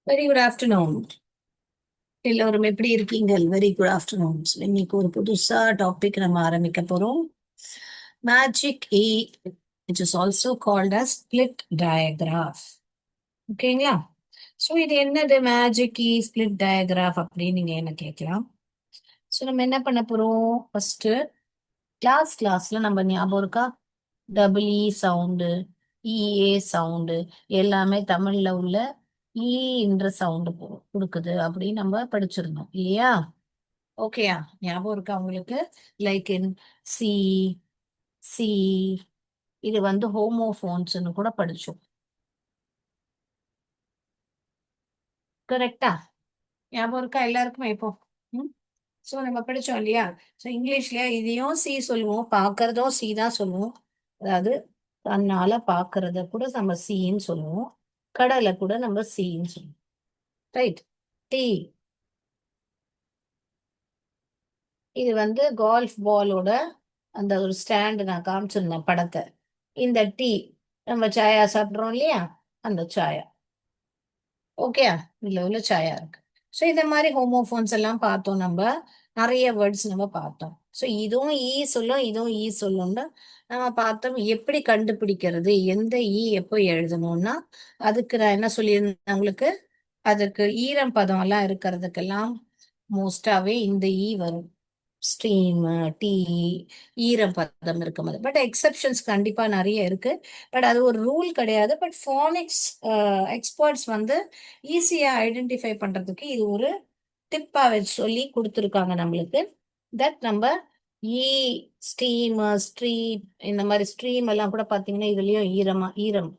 Very good afternoon. எல்லோரும் எப்படி இருக்கீங்க? Very good afternoon. இன்னைக்கு ஒரு புதுசா டாபிக் நம்ம ஆரம்பிக்க போறோம். Magic E, which is also called as split digraph. ஓகேங்களா? ஸோ இது என்னது மேஜிக் இ ஸ்பிளிட் டயக்ராஃப் அப்படின்னு நீங்க என்ன கேட்கலாம். ஸோ நம்ம என்ன பண்ண போறோம்? ஃபர்ஸ்ட் கிளாஸ்ல நம்ம ஞாபகம் இருக்கா? டபுள் இ சவுண்டு, இஏ சவுண்டு எல்லாமே தமிழ்ல உள்ள ஈ என்ற சவுண்டு கொடுக்குது அப்படின்னு நம்ம படிச்சிருந்தோம் இல்லையா? ஓகேயா? ஞாபகம் இருக்கா உங்களுக்கு? லைக் இன் சி, சி, இது வந்து ஹோமோஃபோன்ஸ்னு கூட படிச்சோம். கரெக்டா? ஞாபகம் இருக்கா எல்லாருக்குமே இப்போ? ம். ஸோ நம்ம படிச்சோம் இல்லையா? ஸோ இங்கிலீஷ்ல இதையும் சி சொல்லுவோம், பார்க்கறதும் சி தான் சொல்லுவோம். அதாவது கண்ணால பார்க்கறத கூட நம்ம சின்னு சொல்லுவோம், கடலை கூட நம்ம சின்னு சொல்லுவோம். ரைட்? டி, இது வந்து கால்ஃப் பாலோட அந்த ஒரு ஸ்டாண்டு நான் காமிச்சிருந்தேன் படத்தை. இந்த டீ நம்ம சாயா சாப்பிட்றோம் இல்லையா? அந்த சாயா. ஓகே, இதுல உள்ள சாயா இருக்கு. ஸோ இந்த மாதிரி ஹோமோஃபோன்ஸ் எல்லாம் பார்த்தோம் நம்ம. நிறைய வேர்ட்ஸ் நம்ம பார்த்தோம். ஸோ இதுவும் ஈ சொல்லும், இதுவும் ஈ சொல்லும்னு நம்ம பார்த்தோம். எப்படி கண்டுபிடிக்கிறது எந்த ஈ எப்போ எழுதணும்னா, அதுக்கு நான் என்ன சொல்லியிருந்தேன் உங்களுக்கு? அதுக்கு ஈரம் பதம் எல்லாம் இருக்கிறதுக்கெல்லாம் மோஸ்டாவே இந்த ஈ வரும். ஸ்ட்ரீம், டீ, ஈரப்பதம் இருக்கும் போது. பட் எக்ஸெப்ஷன்ஸ் கண்டிப்பா நிறைய இருக்கு. பட் அது ஒரு ரூல் கிடையாது. பட் ஃபானிக்ஸ் எக்ஸ்பர்ட்ஸ் வந்து ஈஸியா ஐடென்டிஃபை பண்றதுக்கு இது ஒரு டிப்பா வச்சு சொல்லி கொடுத்துருக்காங்க நம்மளுக்கு. தட் நம்ம ஈ, ஸ்டீம், ஸ்ட்ரீம், இந்த மாதிரி ஸ்ட்ரீம் எல்லாம் கூட பாத்தீங்கன்னா இதுலயும் ஈரம்,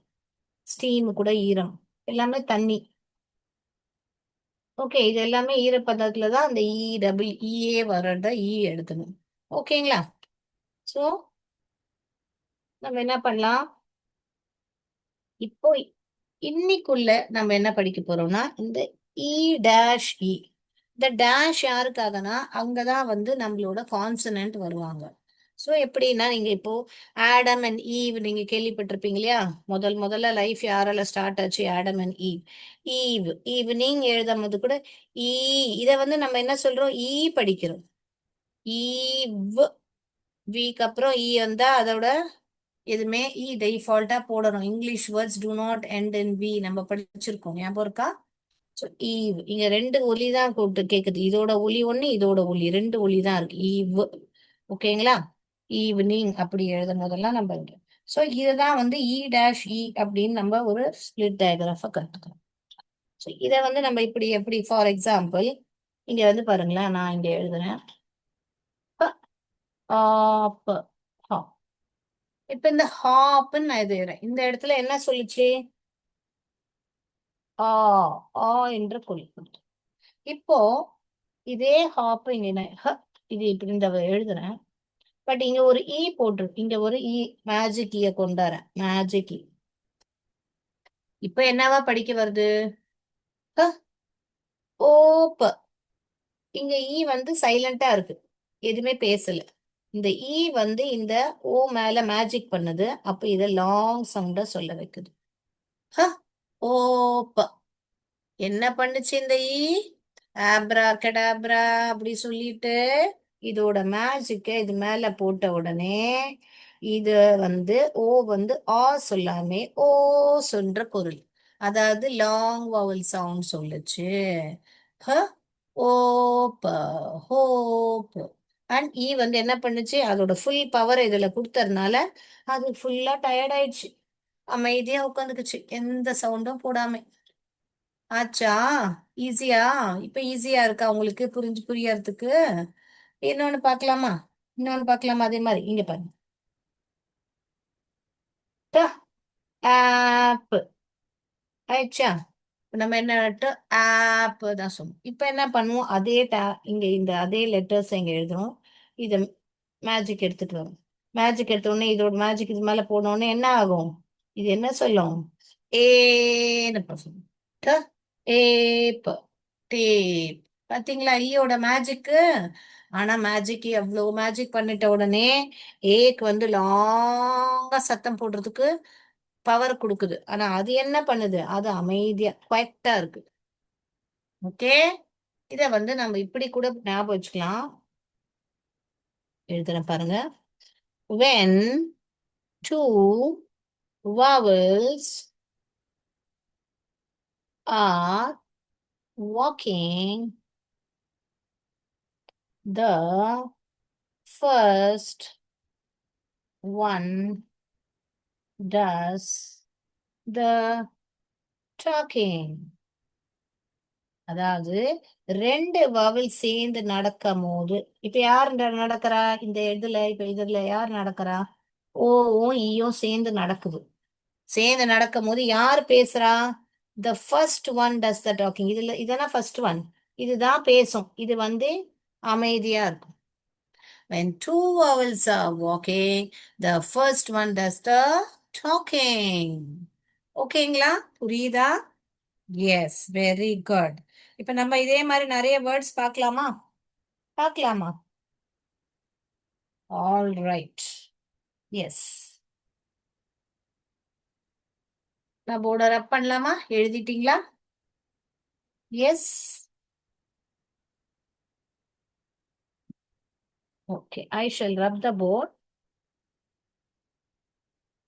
ஸ்டீம் கூட ஈரம், எல்லாமே தண்ணி. ஓகே, இது எல்லாமே ஈரப்பதத்துல தான் அந்த இ டபுள் இஏ வர்றத இ எடுக்கணும். ஓகேங்களா? சோ நம்ம என்ன பண்ணலாம் இப்போ? இன்னைக்குள்ள நம்ம என்ன படிக்க போறோம்னா இந்த இ டேஷ் இ. இந்த டேஷ் யாருக்காகனா அங்கதான் வந்து நம்மளோட கான்சனன்ட் வருவாங்க. சோ எப்படின்னா, நீங்க இப்போ ஆடம் அண்ட் ஈவ் நீங்க கேள்விப்பட்டிருப்பீங்க இல்லையா? முதல்ல லைஃப் யாரால ஸ்டார்ட் ஆச்சு? Adam and eve. Eve, evening எழுதும் போது கூட ஈ, இத வந்து நம்ம என்ன சொல்றோம்? ஈ படிக்கிறோம். ஈவ், வீக்கு அப்புறம் ஈ வந்தா அதோட எதுவுமே இ டிஃபால்ட்டா போடணும். English words do not end in v நம்ம படிச்சிருக்கோம், ஞாபகம் இருக்கா? ஸோ ஈவ் இங்க ரெண்டு ஒலி தான் கூப்பிட்டு கேக்குது. இதோட ஒலி ஒண்ணு, இதோட ஒலி ரெண்டு ஒலி தான் இருக்கு. ஈவ். ஓகேங்களா? ஈவினிங் அப்படி எழுதும் போதெல்லாம் நம்ம ஸோ இதுதான் வந்து இ டேஷ் இ அப்படின்னு நம்ம ஒரு ஸ்பிளிட் டயக்ராஃப கத்துக்கிறோம். ஸோ இதை வந்து நம்ம இப்படி எப்படி, ஃபார் எக்ஸாம்பிள் இங்க வந்து பாருங்களேன், நான் இங்க எழுதுறேன் ப, ஆ, ப, ஹா. இப்ப இந்த ஹாப்ன்னு நான் எழுதுறேன். இந்த இடத்துல என்ன சொல்லிச்சு? ஆ, ஆ என்று குறிக்கும். இப்போ இதே ஹாப் இங்க இது இப்படி இந்த எழுதுறேன். பட் இங்க ஒரு இ போட்டிருக்கு, இங்க ஒரு இ, மேஜிக் ஈய கொண்டாறேன், மேஜிக் இ. இப்ப என்னவா படிக்க வருது? ஹ, ஓப்ப. இங்க இ வந்து சைலண்டா இருக்கு, எதுவுமே பேசல. இந்த இ வந்து இந்த ஓ மேல மேஜிக் பண்ணுது. அப்ப இத லாங் சவுண்டா சொல்ல வைக்குது. ஹ, ஓப்ப. என்ன பண்ணுச்சு இந்த ஈ? ஆப்ரா கடாப்ரா அப்படி சொல்லிட்டு இதோட மேஜிக்க இது மேல போட்ட உடனே இது வந்து ஓ வந்து ஆ சொல்லாமே ஓ சொல்ற பொருள். அதாவது லாங் வவல் சவுண்ட் சொல்லுச்சு. ஹ, ஓப், ஹோப். அண்ட் ஈ வந்து என்ன பண்ணுச்சு? அதோட ஃபுல் பவர் இதுல கொடுத்ததுனால அது ஃபுல்லா டயர்ட் ஆயிடுச்சு. அமைதியா உட்காந்துக்குச்சு, எந்த சவுண்டும் போடாம. ஆச்சா? ஈஸியா? இப்ப ஈஸியா இருக்கா உங்களுக்கு புரியறதுக்கு? இன்னொன்னு பார்க்கலாமா? இன்னொன்னு பார்க்கலாமா? அதே மாதிரி இங்க பாருங்க. ஆப் ஆயிடுச்சா? இப்ப நம்ம என்ன ஆப் தான் சொன்னோம். இப்ப என்ன பண்ணுவோம்? அதே இங்க இந்த அதே லெட்டர்ஸ் இங்க எழுதுறோம். இத மேஜிக் எடுத்துட்டு வரும். மேஜிக் எடுத்த உடனே இதோட மேஜிக் இது மேல போன உடனே என்ன ஆகும்? இது என்ன சொல்லும்? ஏன்னு சொல்லும். ஏப், டேப். பாத்தீங்களா ஈயோட மேஜிக்கு? ஆனா மேஜிக் எவ்வளவு மேஜிக் பண்ணிட்ட உடனே ஏக்கு வந்து லாங்கா சத்தம் போடுறதுக்கு பவர் கொடுக்குது. ஆனா அது என்ன பண்ணுது? அது அமைதியா குவைட்டா இருக்கு. ஓகே, இத வந்து நம்ம இப்படி கூட ஞாபகம் வச்சுக்கலாம். எழுதுறேன் பாருங்க. when two vowels are walking, the first one does the talking. அதாவது ரெண்டு வவல் சேர்ந்து நடக்கும் போது, இப்ப யார் நடக்கிறா இந்த இதுல யார் நடக்கிறா? ஓவும் ஈயும் சேர்ந்து நடக்குது. சேர்ந்து நடக்கும் போது யார் பேசுறா? The first one does the docking. இதெல்லாம் ஃபர்ஸ்ட் ஒன், இதுதான் பேசும். இது வந்து அமைதியா இருக்கும். when two vowels are walking, the first one does the talking. ஓகேங்களா? புரியுதா? Yes, very good. இப்ப நம்ம இதே மாதிரி நிறைய வேர்ட்ஸ் பார்க்கலாமா? பார்க்கலாமா? All right. எஸ், நான் போர்டை ரப் பண்ணலாமா? எழுதிட்டீங்களா? Yes. Okay, I shall rub the board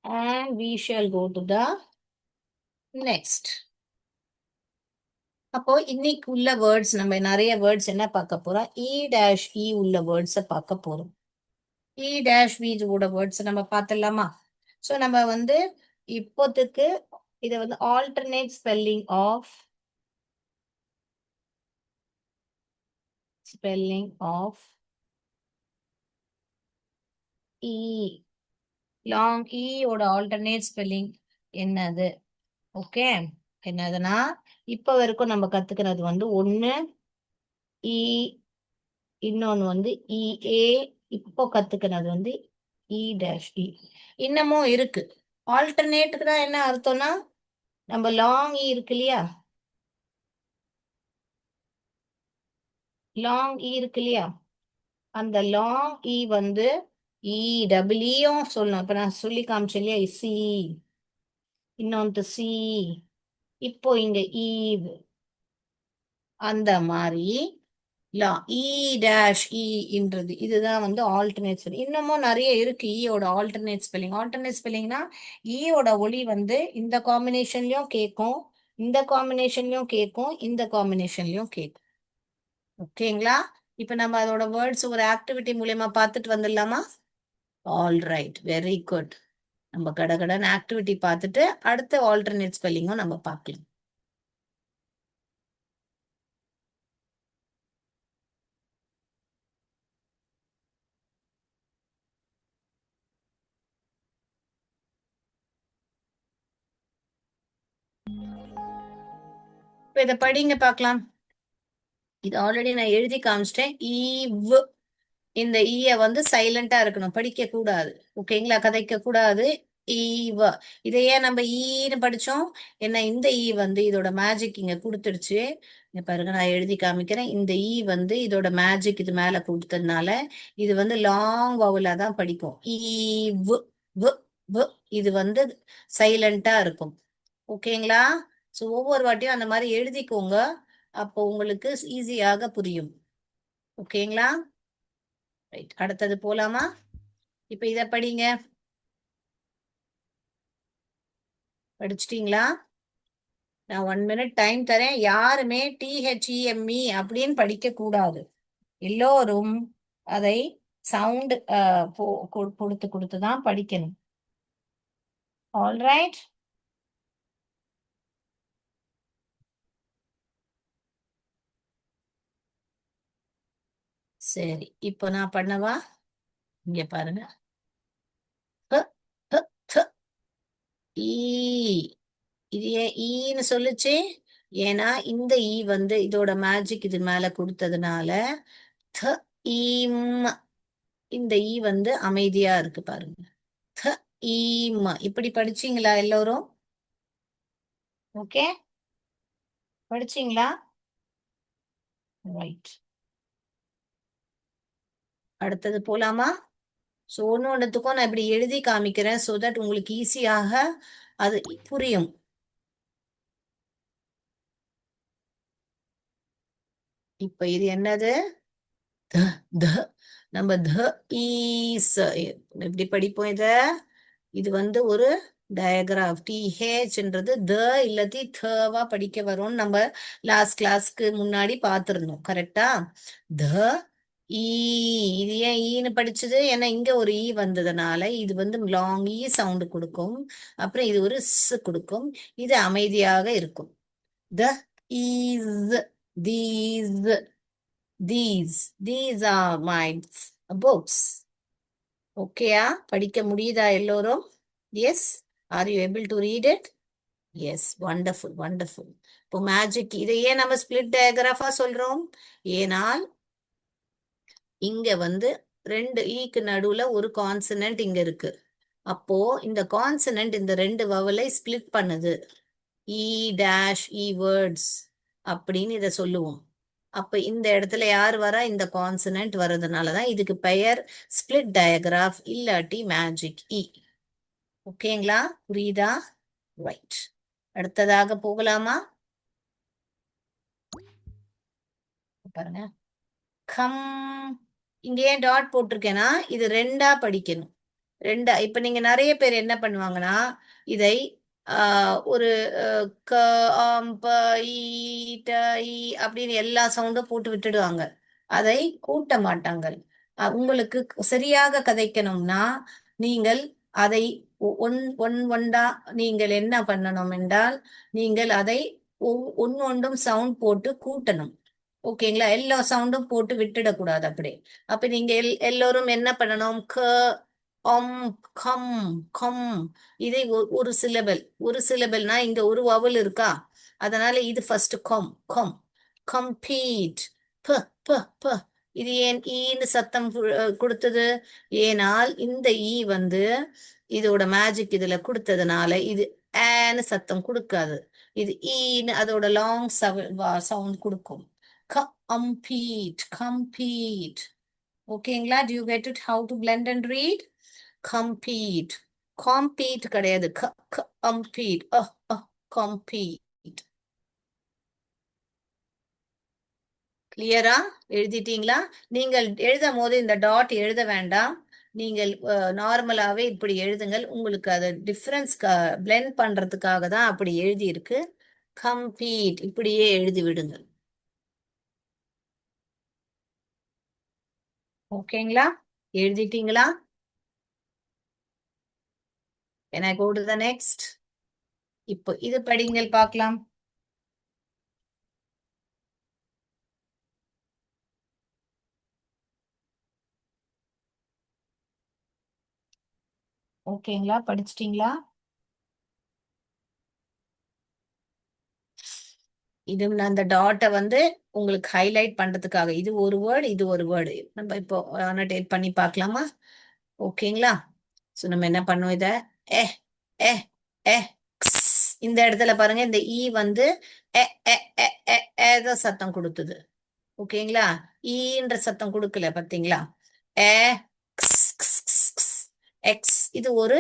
and we shall go to the next. அப்போ இன்னைக்கு உள்ள வேர்ட்ஸ், நம்ம நிறைய வேர்ட்ஸ் என்ன பார்க்க போறோம்? இ உள்ள வேர்ட்ஸை பார்க்க போறோம். இ ஓட வேர்ட்ஸ் நம்ம பார்த்துடலாமா? ஸோ நம்ம வந்து இப்போத்துக்கு இதை வந்து alternate spelling of e, long e ஓட ஆல்டர்னேட் ஸ்பெல்லிங் என்னது? ஓகே, என்னதுன்னா இப்ப வரைக்கும் நம்ம கத்துக்கிறது வந்து ஒண்ணு இ, இன்னொன்னு வந்து இஏ. இப்போ கத்துக்கிறது வந்து இ. இன்னமும் இருக்கு. ஆல்டர்னேட்டுக்கு தான் என்ன அர்த்தம்னா, நம்ம லாங் இ இருக்கு இல்லையா, லாங் இ இருக்கு இல்லையா, அந்த லாங் இ வந்து இ டபுள் ஈயும் சொல்லணும். இப்ப நான் சொல்லி காமிச்சேன் இல்லையா, சி, இன்னொன்று சி, இப்போ இங்க ஈவ், அந்த மாதிரி லா இ டேஷ் இன்றது இதுதான் வந்து ஆல்டர்னேட் ஸ்பெல்லிங். இன்னமும் நிறைய இருக்கு ஈயோட ஆல்டர்னேட் ஸ்பெல்லிங். ஆல்டர்னேட் ஸ்பெல்லிங்னா ஈயோட ஒலி வந்து இந்த காம்பினேஷன்லயும் கேட்கும், இந்த காம்பினேஷன்லயும் கேட்கும், இந்த காம்பினேஷன்லயும் கேட்கும். ஓகேங்களா? இப்ப நம்ம அதோட வேர்ட்ஸ் ஒரு ஆக்டிவிட்டி மூலியமா பார்த்துட்டு வந்துடலாமா? All right, very good. நம்ம கடகடன் ஆக்டிவிட்டி பார்த்துட்டு அடுத்த ஆல்டர்னேட் ஸ்பெல்லிங்கும் நம்ம பார்க்கலாம். இப்ப இதை படிங்க பார்க்கலாம். இது ஆல்ரெடி நான் எழுதி காமிச்சிட்டேன். ஈவ், இந்த ஈய வந்து சைலண்டா இருக்கணும், படிக்க கூடாது. ஓகேங்களா? கதைக்க கூடாது. ஈவ, இதையே நம்ம ஈன்னு படிச்சோம். என்ன, இந்த ஈ வந்து இதோட மேஜிக் இங்க கொடுத்துடுச்சு. இங்க பாருங்க, நான் எழுதி காமிக்கிறேன். இந்த ஈ வந்து இதோட மேஜிக் இது மேல கொடுத்ததுனால இது வந்து லாங் வவுலா தான் படிக்கும். ஈவ், வ், வ், இது வந்து சைலண்டா இருக்கும். ஓகேங்களா? ஸோ ஒவ்வொரு வாட்டியும் அந்த மாதிரி எழுதிக்கோங்க, அப்போ உங்களுக்கு ஈஸியாக புரியும். ஓகேங்களா? ரைட், அடுத்தது போலாமா? இப்ப இத படிங்க. படிச்சிட்டீங்களா? நான் 1 மினிட் டைம் தரேன். யாருமே THEME அப்படின்னு படிக்க கூடாது. எல்லோரும் அதை சவுண்ட் கொடுத்து கொடுத்து தான் படிக்கணும். ஆல்ரைட், சரி, இப்போ நான் பண்ணவா? இங்க பாருங்க. ஹ, ஹ, ஹ, ஈ, இது ஏன் ஈன்னு சொல்லுச்சு? ஏன்னா இந்த ஈ வந்து இதோட மேஜிக் இது மேல கொடுத்ததுனால த ஈம், இந்த ஈ வந்து அமைதியா இருக்கு பாருங்க. த ஈம், இப்படி படிச்சீங்களா எல்லோரும்? ஓகே, படிச்சீங்களா? ரைட், அடுத்தது போலாமா? ஸோ ஒன்று ஒன்றுத்துக்கும் நான் இப்படி எழுதி காமிக்கிறேன், ஸோ தட் உங்களுக்கு ஈஸியாக அது புரியும். இப்ப இது என்னது? த த நம்ம த ஈஸ் எப்படி படிப்போம் இத? இது வந்து ஒரு டயக்ராஃப். டிஹெச்ன்றது த இல்லாட்டி தவா படிக்க வரும்னு நம்ம லாஸ்ட் கிளாஸ்க்கு முன்னாடி பார்த்துருந்தோம். கரெக்டா? த ஈ. இது ஏன் ஈன்னு படிச்சது? ஏன்னா இங்க ஒரு ஈ வந்ததுனால இது வந்து லாங் ஈ சவுண்ட் கொடுக்கும். அப்புறம் இது ஒரு ஸ் கொடுக்கும். இது அமைதியாக இருக்கும். த ஈஸ், these, these are my books. ஓகேயா? படிக்க முடியுதா எல்லோரும்? Yes. Are you able to read it? Yes. Wonderful, wonderful. இப்போ மேஜிக் இதை ஏன் நம்ம ஸ்பிளிட் டயக்ராஃபா சொல்றோம்? ஏனால் இங்க வந்து ரெண்டு ஈக்கு நடுவுல ஒரு கான்சனன்ட் இங்க இருக்கு. அப்போ இந்த கான்சனன்ட் இந்த ரெண்டு வவலை ஸ்பிளிட் பண்ணுது. இ டேஷ் இ வேர்ட்ஸ் அப்படின்னு இதை சொல்லுவோம். அப்ப இந்த இடத்துல யார் வரா? இந்த கான்சனன்ட் வர்றதுனாலதான் இதுக்கு பெயர் ஸ்பிளிட் டயக்ராஃப் இல்லாட்டி மேஜிக் இ. ஓகேங்களா? புரியுதா? ரைட். அடுத்ததாக போகலாமா? பாருங்க. கம். இங்க ஏன் டாட் போட்டிருக்கேன்னா இது ரெண்டா படிக்கணும். ரெண்டா. இப்ப நீங்க நிறைய பேர் என்ன பண்ணுவாங்கன்னா இதை ஒரு க ஆம் ப ஈ ட ஈ அப்படின்னு எல்லா சவுண்டும் போட்டு விட்டுடுவாங்க. அதை கூட்ட மாட்டாங்க. உங்களுக்கு சரியாக கதைக்கணும்னா நீங்கள் அதை ஒன் ஒன் ஒண்டா நீங்கள் என்ன பண்ணணும் என்றால் நீங்கள் அதை ஒன்னொன்றும் சவுண்ட் போட்டு கூட்டணும். ஓகேங்களா? எல்லா சவுண்டும் போட்டு விட்டுடக்கூடாது அப்படி. அப்ப நீங்க எல்லோரும் என்ன பண்ணணும்? க ஒம் கம் கம். இதை ஒரு சிலபல். ஒரு சிலபல்னா இங்க ஒரு வவல் இருக்கா? அதனால இது ஃபர்ஸ்ட் கம் கம். கம்பீட். ப ப ப. இது ஏன் ஈன்னு சத்தம் கொடுத்தது? ஏனால் இந்த ஈ வந்து இதோட மேஜிக் இதுல கொடுத்ததுனால இது ஏன்னு சத்தம் கொடுக்காது. இது ஈன்னு அதோட லாங் சவுண்ட் கொடுக்கும். Compete, compete. ஓகேங்களா? Do you get it how to blend and read? Compete. Compete கிடையாது. Compete. Compete. கிளியரா? எழுதிட்டீங்களா? நீங்கள் எழுதும் போது இந்த டாட் எழுத வேண்டாம். நீங்கள் நார்மலாவே இப்படி எழுதுங்கள். உங்களுக்கு அது டிஃபரன்ஸ் பிளெண்ட் பண்றதுக்காக தான் அப்படி எழுதி இருக்கு. கம்பீட் இப்படியே எழுதி விடுங்கள். ஓகேங்களா? எழுதிட்டீங்களா? Can I go to the next? இப்போ இது படிங்கள் பார்க்கலாம். ஓகேங்களா? படிச்சிட்டீங்களா? இது நான் அந்த டாட்டை வந்து உங்களுக்கு ஹைலைட் பண்றதுக்காக இது ஒரு வேர்டு இது ஒரு வேர்டு நம்ம இப்போ அனோடேட் பண்ணி பார்க்கலாமா? ஓகேங்களா? ஸோ நம்ம என்ன பண்ணுவோம் இதை ஏ ஏ ஏ இந்த இடத்துல பாருங்க இந்த ஈ வந்து ஏ ஏ ஏ ஏ ஏதோ சத்தம் கொடுத்தது. ஓகேங்களா? ஈன்ற சத்தம் கொடுக்கல பாத்தீங்களா? A X. இது ஒரு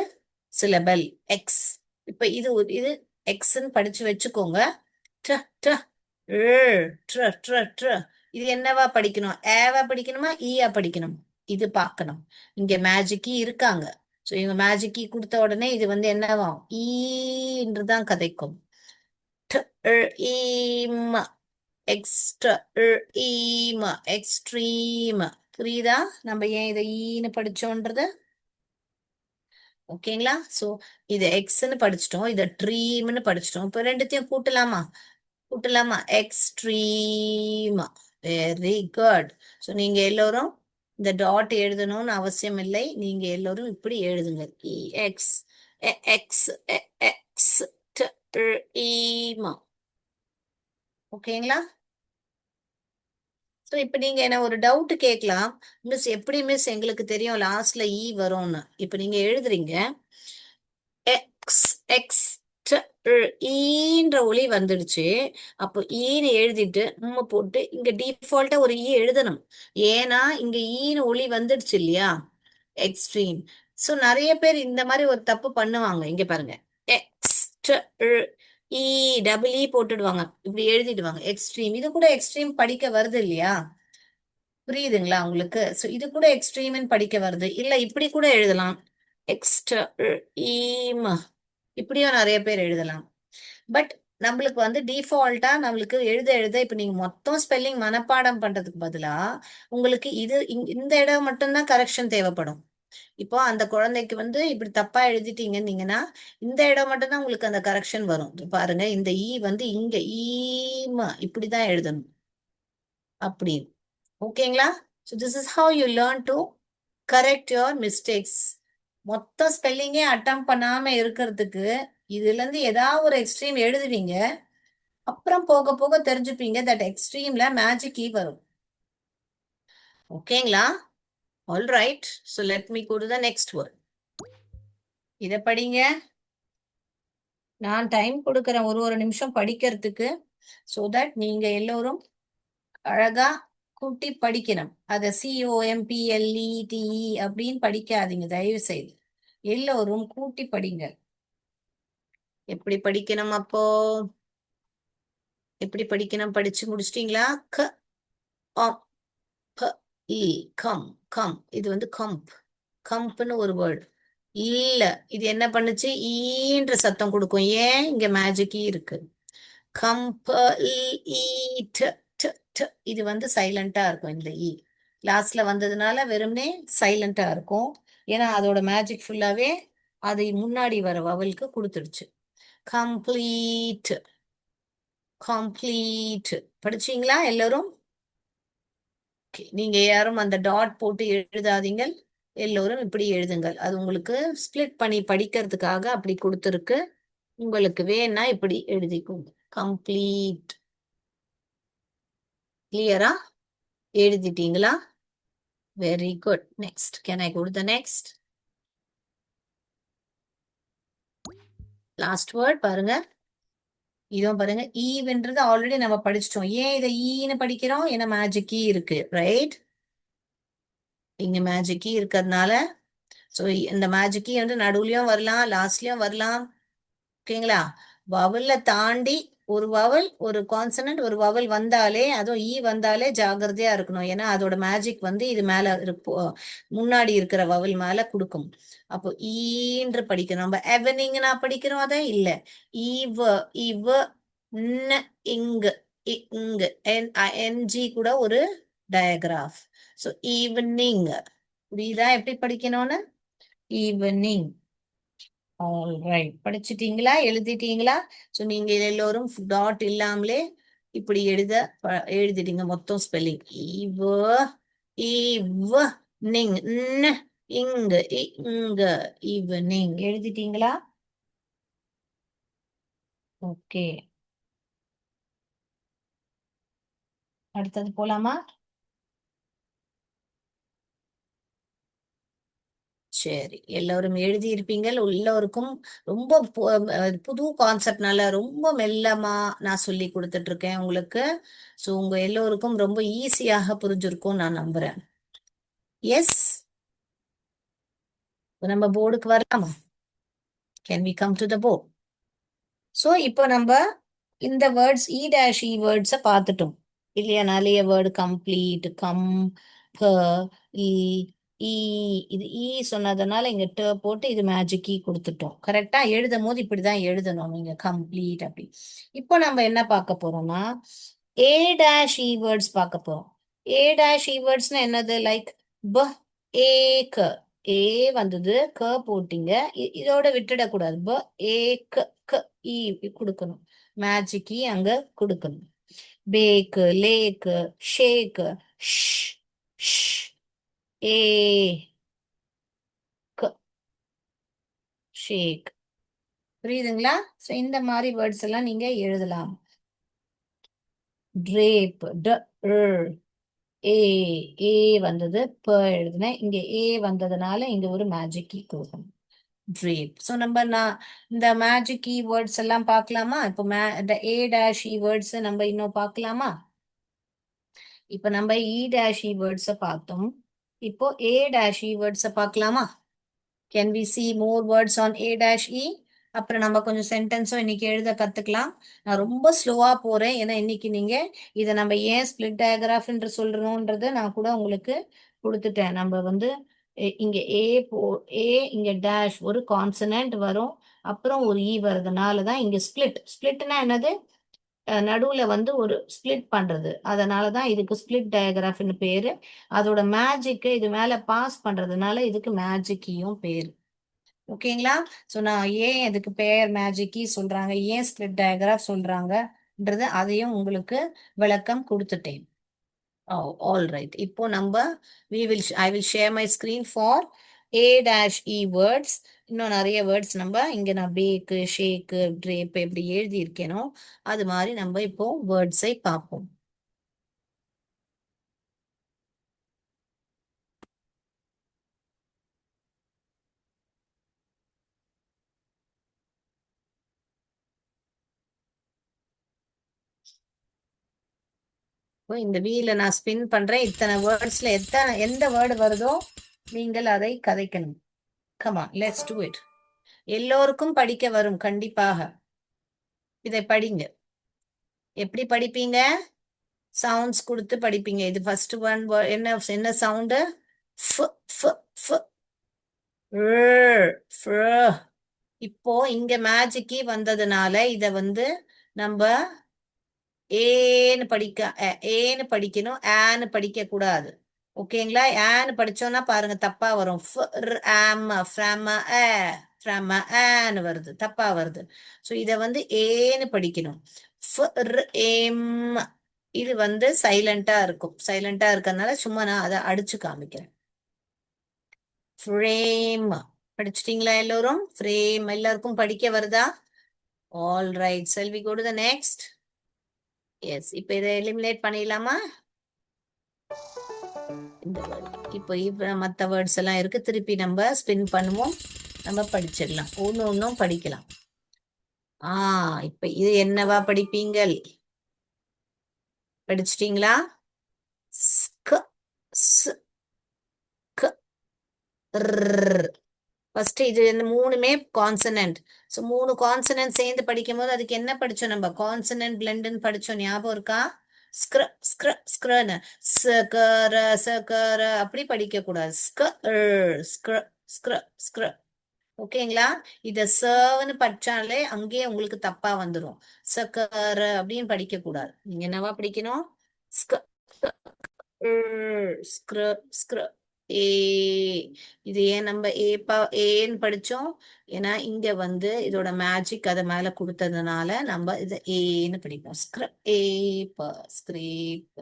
சிலபல் எக்ஸ். இப்ப இது இது எக்ஸ்ன்னு படிச்சு வச்சுக்கோங்க. இது என்னவா படிக்கணும்? ஏவா படிக்கணுமா ஈயா படிக்கணும்? இது பார்க்கணும். இங்க மேஜிக்கி இருக்காங்க. ஸோ இவங்க மேஜிக்கி கொடுத்த உடனே இது வந்து என்னவாகும்? ஈன்றதான் கதைக்கும். Extra extreme. புரியுதா நம்ம ஏன் இதை ஈன்னு படிச்சோன்றது? ஓகேங்களா? சோ இது எக்ஸ்ன்னு படிச்சிட்டோம், இத ட்ரீம்னு படிச்சிட்டோம். இப்ப ரெண்டுத்தையும் கூட்டலாமா? கூட்டலாமா? எக்ஸ்ட்ரீம். Very good. ஸோ நீங்க எல்லோரும் இந்த டாட் எழுதணும்னு அவசியம் இல்லை. நீங்க எல்லோரும் இப்படி எழுதுங்க. X X X dream. ஓகேங்களா? ஸோ இப்போ நீங்க என்ன ஒரு டவுட் கேட்கலாம். மிஸ் எப்படி மிஸ் எங்களுக்கு தெரியும் லாஸ்ட்ல ஈ வரும்னு? இப்போ நீங்க எழுதுறீங்க எக்ஸ் எக்ஸ் ஈன்ற ஒளி வந்துடுச்சு. அப்போ ஈன்னு எழுதிட்டு நம்ம போட்டு இங்க டிஃபால்ட்டா ஒரு ஈ எழுதணும். ஏன்னா இங்க ஈன்னு ஒளி வந்துடுச்சு இல்லையா? எக்ஸ்ட்ரீம். ஸோ நிறைய பேர் இந்த மாதிரி ஒரு தப்பு பண்ணுவாங்க. இங்க பாருங்க எக்ஸ் இ டபுள் இ போட்டுடுவாங்க, இப்படி எழுதிடுவாங்க எக்ஸ்ட்ரீம். இது கூட எக்ஸ்ட்ரீம் படிக்க வருது இல்லையா? புரியுதுங்களா உங்களுக்கு? ஸோ இது கூட எக்ஸ்ட்ரீம்னு படிக்க வருது. இல்ல இப்படி கூட எழுதலாம், எக்ஸ்ட்ரீம், இப்படியும் நிறைய பேர் எழுதலாம். பட் நம்மளுக்கு வந்து டிஃபால்ட்டா நம்மளுக்கு எழுத எழுத இப்ப நீங்க மொத்தம் ஸ்பெல்லிங் மனப்பாடம் பண்றதுக்கு பதிலா உங்களுக்கு இது இந்த இடம் மட்டும்தான் கரெக்ஷன் தேவைப்படும். இப்போ அந்த குழந்தைக்கு வந்து இப்படி தப்பா எழுதிட்டீங்கன்னா இந்த இடம் மட்டும்தான் உங்களுக்கு அந்த கரெக்ஷன் வரும். இது பாருங்க, இந்த ஈ வந்து இங்க ஈமா இப்படிதான் எழுதணும், அப்படி. ஓகேங்களா? So this is how you learn to correct your mistakes. மொத்த ஸ்பெல்லிங்கே அட்டம் பண்ணாம இருக்கிறதுக்கு இதுல இருந்து ஏதாவது ஒரு எக்ஸ்ட்ரீம் எழுதுவீங்க. அப்புறம் போக போக தெரிஞ்சுப்பீங்க தட் எக்ஸ்ட்ரீம்ல மேஜிக் கீ வரும். ஓகேங்களா? All right. So let me go to the next word. இதை படிங்க. நான் டைம் கொடுக்குறேன் ஒரு ஒரு நிமிஷம் படிக்கிறதுக்கு. ஸோ தட் நீங்க எல்லோரும் அழகா கூட்டி படிக்கணும். அதை COMPLETE அப்படின்னு படிக்காதீங்க தயவு செய்து. எல்லோரும் கூட்டி படிங்க. எப்படி படிக்கணும் அப்போ? எப்படி படிக்கணும்? படிச்சு முடிச்சிட்டீங்களா? க ஆம், ப இ கம் கம். இது வந்து கம்ப், கம்ப்னு ஒரு வேர்டு. இல்ல, இது என்ன பண்ணுச்சு? ஈன்ற சத்தம் கொடுக்கும். ஏன்? இங்க மேஜிக் இருக்கு. கம்பீட், இது வந்து சைலண்டா இருக்கும். இந்த இ லாஸ்ட்ல வந்ததுனால வெறும்னே சைலண்டா இருக்கும். ஏன்னா அதோட மேஜிக் ஃபுல்லாவே அது முன்னாடி வர வவலுக்கு கொடுத்துடுச்சு. Complete, complete. படிச்சீங்களா எல்லாரும்? நீங்க யாரும் அந்த டாட் போட்டு எழுதாதீங்க, எல்லோரும் இப்படி எழுதுங்கள். அது உங்களுக்கு ஸ்பிளிட் பண்ணி படிக்கிறதுக்காக அப்படி கொடுத்துருக்கு. உங்களுக்கு வேணா இப்படி எழுதிக்கோங்க. கம்ப்ளீட். கிளியரா? எழுதிட்டீங்களா? Very good. Next, can I go to the next? Last word பாருங்க. இதுவும் பாருங்க, ஈவ்ன்றது ஆல்ரெடி நம்ம படிச்சிட்டோம். ஏன் இதை ஈன்னு படிக்கிறோம்? ஏன்னா மேஜிக் கீ இருக்கு, ரைட்? இங்க மேஜிக் கீ இருக்கிறதுனால, ஸோ இந்த மேஜிக் கீ வந்து நடுவுலயும் வரலாம், லாஸ்ட்லயும் வரலாம். ஓகேங்களா? வவல்ல தாண்டி ஒரு வவல், ஒரு கான்சனன்ட், ஒரு வவல் வந்தாலே, அதுவும் ஈ வந்தாலே ஜாகிரதையா இருக்கணும். ஏன்னா அதோட மேஜிக் வந்து இது மேல முன்னாடி இருக்கிற வவல் மேல கொடுக்கும். அப்போ ஈன்று படிக்கணும். நம்ம எவனிங் நான் படிக்கிறோம், அதை இல்ல. இவ இவ ந இங்கு இங்கு என்ஜி கூட ஒரு டயக்ராஃப். So evening. புரியுதா எப்படி படிக்கணும்னு? ஈவினிங். ஆல்ரைட். படிச்சிட்டீங்களா? எழுதிட்டீங்களா? ஸோ நீங்க எல்லோரும் டாட் இல்லாமலே இப்படி எழுதிட்டீங்க மொத்தம் ஸ்பெல்லிங். இவ இவ நிங் இங்க இங்க ஈவினிங் எழுதிட்டீங்களா? ஓகே, அடுத்தது போலாமா? சரி, எல்லாரும் எழுதி இருப்பீங்கள். எல்லோருக்கும் ரொம்ப புது கான்செப்ட்னால ரொம்ப மெல்லமா நான் சொல்லி கொடுத்துட்டு இருக்கேன் உங்களுக்கு. ஸோ உங்க எல்லோருக்கும் ரொம்ப ஈஸியாக புரிஞ்சிருக்கும் நான் நம்புறேன். எஸ், நம்ம போர்டுக்கு வரலாமா? Can we come to the board? So இப்போ நம்ம இந்த வேர்ட்ஸ் இ வேர்ட்ஸை பார்த்துட்டோம் இல்லையா? நிறைய வேர்டு கம்ப்ளீட், கம், ப, இ, ஈ. இது ஈ சொன்னதுனால இங்க ட போட்டு இது மேஜிக் கீ கொடுத்துட்டோம். கரெக்டா? எழுதும் போது இப்படிதான் எழுதணும் நீங்க, கம்ப்ளீட் அப்படி. இப்போ நம்ம என்ன பார்க்க போறோம்னா இ வேர்ட்ஸ் பார்க்க போறோம். இ வேர்ட்ஸ்னா என்னது? லைக் ப, ஏ ஏ வந்தது, க போட்டீங்க, இதோட விட்டுடக்கூடாது. ப ஏ க க ஈ கொடுக்கணும். மேஜிக் கீ அங்க கொடுக்கணும். பேக்கு, லேக்கு, ஷேக்கு, ஏ க ஷேக். புரியுதுங்களா? ஸோ இந்த மாதிரி வேர்ட்ஸ் எல்லாம் நீங்க எழுதலாம். ட்ரேப், ஏ ஏ வந்தது, ப எழுதுனேன், இங்க ஏ வந்ததுனால இங்க ஒரு மேஜிக் கீ கொடுக்கணும். ட்ரேப். ஸோ நம்ம இந்த மேஜிக் கீ வேர்ட்ஸ் எல்லாம் பார்க்கலாமா? இப்போ இந்த இ வேர்ட்ஸ் நம்ம இன்னும் பார்க்கலாமா? இப்போ நம்ம இ வேர்ட்ஸை பார்த்தோம். இப்போ இ வேர்ட்ஸை பார்க்கலாமா? Can we see more words on e? அப்புறம் நம்ம கொஞ்சம் சென்டென்ஸும் இன்னைக்கு எழுத கத்துக்கலாம். நான் ரொம்ப ஸ்லோவா போறேன். ஏன்னா இன்னைக்கு நீங்க இதை நம்ம ஏன் ஸ்பிளிட் டயக்ராஃப் என்று சொல்றோம்ன்றத நான் கூட உங்களுக்கு கொடுத்துட்டேன். நம்ம வந்து இங்க ஏ இங்க டேஷ் ஒரு கான்சனன்ட் வரும், அப்புறம் ஒரு ஈ வர்றதுனாலதான் இங்க ஸ்பிளிட்னா என்னது, நடுவுல வந்து ஒரு ஸ்பிளிட் பண்றது. அதனாலதான் இதுக்கு ஸ்பிளிட் டயக்ராஃப்னு பேரு. அதோட மேஜிக் இது மேல பாஸ் பண்றதுனால இதுக்கு மேஜிக்கியும் பேரு. ஓகேங்களா? சோ நான் ஏன் இதுக்கு பேர் மேஜிக்கி சொல்றாங்க, ஏன் ஸ்பிளிட் டயக்ராஃப் சொல்றாங்கன்றது அதையும் உங்களுக்கு விளக்கம் கொடுத்துட்டேன். All right. இப்போ நம்ம I will share my screen for A-E words. இன்னும் நிறைய வேர்ட்ஸ் நம்ம இங்க நான் பேக்கு, ஷேக்கு, ட்ரேப் எப்படி எழுதி இருக்கேனோ அது மாதிரி நம்ம இப்போ வேர்ட்ஸை பார்ப்போம். இந்த வீல நான் ஸ்பின் பண்றேன். இத்தனை வேர்ட்ஸ்ல எந்த வேர்டு வருதோ நீங்கள் அதை கதைக்கணும். Come on, let's do it. எல்லோருக்கும் படிக்க வரும் கண்டிப்பாக. இதை படிங்க. எப்படி படிப்பீங்க? சவுண்ட்ஸ் கொடுத்து படிப்பீங்க. இது ஃபர்ஸ்ட் ஒன் என்ன சவுண்டு? இப்போ இங்க மேஜிக்கி வந்ததுனால இத வந்து நம்ம ஏன்னு படிக்கணும், ஆன்னு படிக்க கூடாது. ஓகேங்களா? ஆன்னு படிச்சோம்னா பாருங்க தப்பா வரும். ஆன்னு வருது, தப்பா வருது. சோ இத வந்து ஏன்னு படிக்கணும். இது வந்து சைலண்டா இருக்கும். சைலண்டா இருக்கறதுனால சும்மா நான் அதை அடிச்சு காமிக்கிறேன். ஃப்ரேம் படிச்சிட்டீங்களா எல்லோரும்? ஃப்ரேம் எல்லாருக்கும் படிக்க வருதா? ஆல் ரைட், செல்வி go to the next. Yes, இப்போ இதை எலிமினேட் பண்ணிடலாமா? இந்த வேர்டு இப்போ மற்ற வேர்ட்ஸ் எல்லாம் இருக்கு. திருப்பி நம்ம ஸ்பின் பண்ணுவோம், நம்ம படிச்சிடலாம். ஒன்னும் படிக்கலாம். இப்ப இது என்னவா படிப்பீங்கள்? படிச்சிட்டீங்களா? ஃபர்ஸ்ட் இது மூணுமே கான்சனன்ட். ஸோ 3 கான்சனன்ட் சேர்ந்து படிக்கும் போது அதுக்கு என்ன படிச்சோம்? நம்ம கான்சனன்ட் பிளெண்ட்னு படிச்சோம். ஞாபகம் இருக்கா? ஸ்க்ர ஸ்க்ர ஸ்க்ரன்னு சகர சகர அப்படி படிக்க கூடாது. ஸ்க்ர ஸ்க்ர ஸ்க்ர. ஓகேங்களா? இத சர்வ்னு படிச்சாலே அங்கேயே உங்களுக்கு தப்பா வந்துடும். சக்கர அப்படின்னு படிக்க கூடாது. நீங்க என்னவா படிக்கணும்? ஸ்க்ர ஸ்க்ர ஏ. இது ஏன் நம்ம ஏன்னு படிச்சோம்? ஏன்னா இங்க வந்து இதோட மேஜிக் அதை மேல கொடுத்ததுனால நம்ம இதை ஏன்னு படிப்போம். ஸ்கிரேப்.